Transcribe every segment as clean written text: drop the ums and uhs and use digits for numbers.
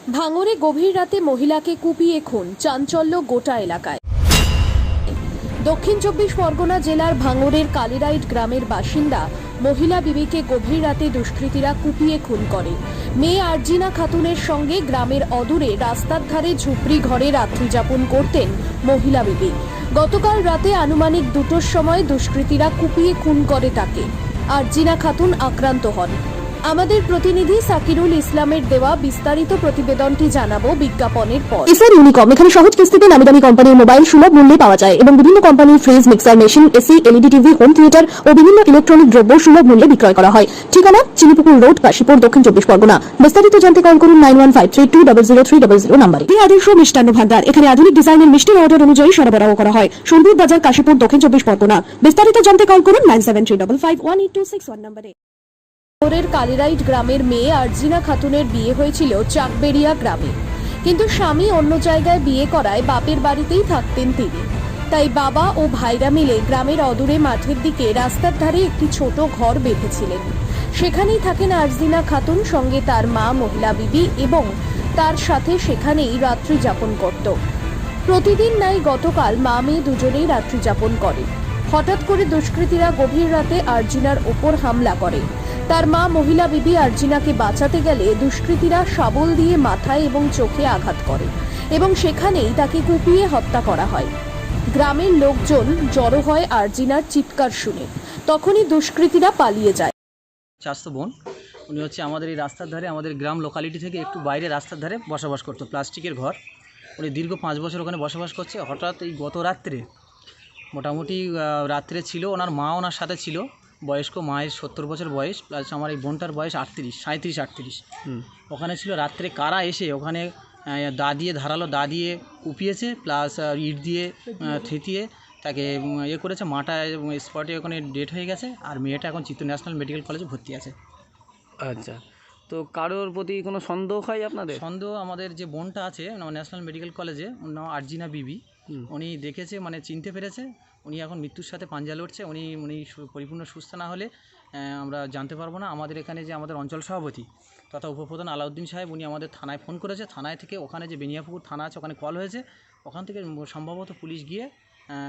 ভাঙড়ে গভীর রাতে মহিলাকে কুপিয়ে খুন, চাঞ্চল্য গোটা এলাকায়। দক্ষিণ 24 পরগনা জেলার ভাঙড়ের কালিরাইট গ্রামের বাসিন্দা মহিলা বিবিকে গভীর রাতে দুষ্কৃতীরা কুপিয়ে খুন করে। মেয়ে আরজিনা খাতুনের সঙ্গে গ্রামের অদূরে রাস্তার ধারে ঝুপড়ি ঘরে রাত্রি যাপন করতেন মহিলা বিবি। গতকাল রাতে আনুমানিক 2টোর সময় দুষ্কৃতীরা কুপিয়ে খুন করে তাকে। আরজিনা খাতুন আক্রান্ত হন। আমাদের প্রতিনিধি সাকিরুল ইসলামের দেওয়া বিস্তারিত প্রতিবেদনটি জানাবো বিজ্ঞাপনের পর। এসআর ইউনিকম এখানে সহজ কিস্তিতে নামি দামি কোম্পানির মোবাইল সুলভ মূল্যে পাওয়া যায় এবং বিভিন্ন কোম্পানির fridge, mixer machine, AC, LED TV, home theatre ও বিভিন্ন ইলেকট্রনিক দ্রব্য সুলভ মূল্যে বিক্রয় করা হয়। ঠিকানা চিনিপুকুর রোড, কাশীপুর, দক্ষিণ 24 পরগনা। বিস্তারিত জানতে কল করুন 9153200300 নম্বরে। আদর্শ মিষ্টান্ন ভান্ডার, এখানে আধুনিক ডিজাইনের মিষ্টির অর্ডার অনুযায়ী সরবরাহ করা হয়। সোনপুর বাজার, কাশীপুর, দক্ষিণ 24 পরগনা। বিস্তারিত জানতে কল করুন 9735518261 নম্বরে। ভাঙড়ের কালিরাইট গ্রামের মেয়ে আরজিনা খাতুনের বিয়ে হয়েছিল চাকবেড়িয়া গ্রামে, কিন্তু স্বামী অন্য জায়গায় বিয়ে করায় বাপের বাড়িতেই থাকতেন তিনি। তাই বাবা ও ভাইরা মিলে গ্রামের অদূরে মাঠের দিকে রাস্তার ধারে একটি ছোট ঘর বেঁধেছিলেন। সেখানেই থাকেন আরজিনা খাতুন, সঙ্গে তার মা মহিলা বিবি এবং তার সাথে সেখানেই রাত্রি যাপন করত। প্রতিদিন নাই গতকাল মা মেয়ে দুজনেই রাত্রি যাপন করে। হঠাৎ করে দুষ্কৃতীরা গভীর রাতে আরজিনার ওপর হামলা করে। তার মা মহিলা বিবি আরজিনাকে বাঁচাতে গেলে দুষ্কৃতীরা শাবল দিয়ে মাথায় এবং চোখে আঘাত করে এবং সেখানেই তাকে কুপিয়ে হত্যা করা হয়। গ্রামের লোকজন জড়ো হয় আরজিনার চিৎকার শুনে। তখনই দুষ্কৃতীরা পালিয়ে যায়। চাষতো বোন, উনি হচ্ছে আমাদের এই রাস্তার ধারে, আমাদের গ্রাম লোকালিটি থেকে একটু বাইরে রাস্তার ধারে বসবাস করতো, প্লাস্টিকের ঘর। উনি দীর্ঘ 5 বছর ওখানে বসবাস করছে। হঠাৎ এই গত রাত্রে, মোটামুটি রাত্রে ছিল, ওনার মা ওনার সাথে ছিল। বয়স্ক মায়ের 70 বছর বয়স, প্লাস আমার এই বোনটার বয়স 37-38। ওখানে ছিল। রাত্রে কারা এসে ওখানে দা দিয়ে, ধারালো দা দিয়ে কুপিয়েছে, প্লাস ইট দিয়ে থেতিয়ে তাকে করেছে। মাটা স্পটে ওখানে ডেট হয়ে গেছে। আর মেয়েটা এখন চিত্ত ন্যাশনাল মেডিকেল কলেজে ভর্তি আছে। আচ্ছা, তো কারোর প্রতি কোনো সন্দেহ হয় আপনাদের? সন্দেহ, আমাদের যে বোনটা আছে ন্যাশনাল মেডিকেল কলেজে, ওর নাম আরজিনা বিবি। উনি দেখেছে, মানে চিনতে পেরেছে। উনি এখন মৃত্যুর সাথে পাঞ্জা লড়ছে। উনি পরিপূর্ণ সুস্থ না হলে আমরা জানতে পারবো না। আমাদের এখানে যে আমাদের অঞ্চল সভাপতি তথা উপপ্রধান আলাউদ্দিন সাহেব, উনি আমাদের থানায় ফোন করেছে। থানায় থেকে ওখানে যে বেনিয়াপুকুর থানা আছে, ওখানে কল হয়েছে। ওখান থেকে সম্ভবত পুলিশ গিয়ে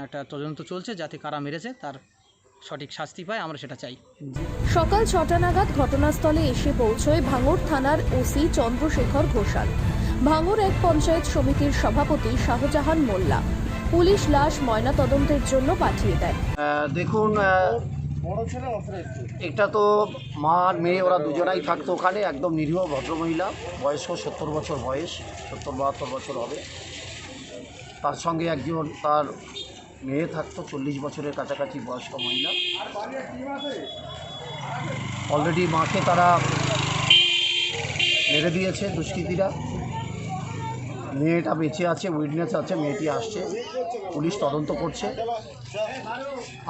একটা তদন্ত চলছে, যাতে কারা মেরেছে তার সঠিক শাস্তি পায়, আমরা সেটা চাই। সকাল 6টা নাগাদ ঘটনাস্থলে এসে পৌঁছয় ভাঙড় থানার ওসি চন্দ্রশেখর ঘোষাল, ভাঙড় এক পঞ্চায়েত সমিতির সভাপতি শাহজাহান মোল্লা। পুলিশ লাশ ময়না তদন্তের জন্য পাঠিয়ে দেয়। দেখুন, এটা তো মা আর মেয়ে, ওরা দুজনাই থাকতো ওখানে। একদম নিরীহ ভদ্রমহিলা, বয়স্ক 70 বছর বয়স, 70-72 বছর হবে। তার সঙ্গে একজন তার মেয়ে থাকতো, 40 বছরের কাছাকাছি বয়স্ক মহিলা। অলরেডি মাকে তারা মেরে দিয়েছে দুষ্কৃতীরা। মেয়েটা বেঁচে আছে, উইটনেস আছে, মেয়েটি আসছে, পুলিশ তদন্ত করছে।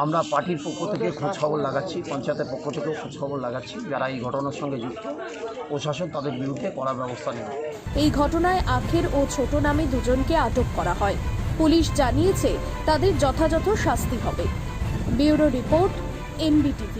আমরা পার্টির পক্ষ থেকে খোঁজ খবর লাগাচ্ছি, পঞ্চায়েতের পক্ষ থেকেও খোঁজ খবর লাগাচ্ছি। যারা এই ঘটনার সঙ্গে যুক্ত, প্রশাসন তাদের বিরুদ্ধে কড়া ব্যবস্থা নেবে। এই ঘটনায় আখের ও ছোট নামে দুজনকে আটক করা হয়। পুলিশ জানিয়েছে তাদের যথাযথ শাস্তি হবে। Bureau report, NBTV।